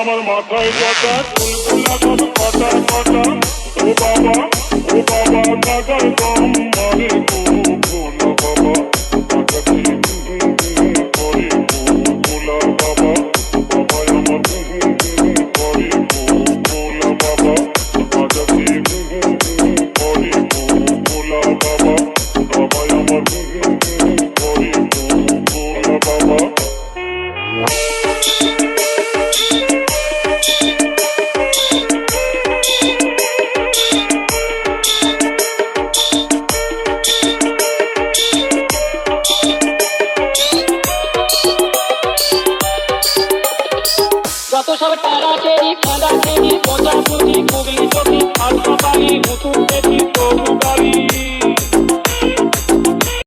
আমার মাথায় কথা চুলগুলা সব কটা কটা ও বাবা টাকার কম মানে ভোলা বাবা টাকা দিয়ে করে ভোলা বাবা বাবা আমার করে ভোলা বাবা টাকা দিয়ে করে ভোলা বাবা বাবা আমার করে ভোলা বাবা। যত সব টানা টেরি খাঁদা টেরি পচা পুঁজি গুগলি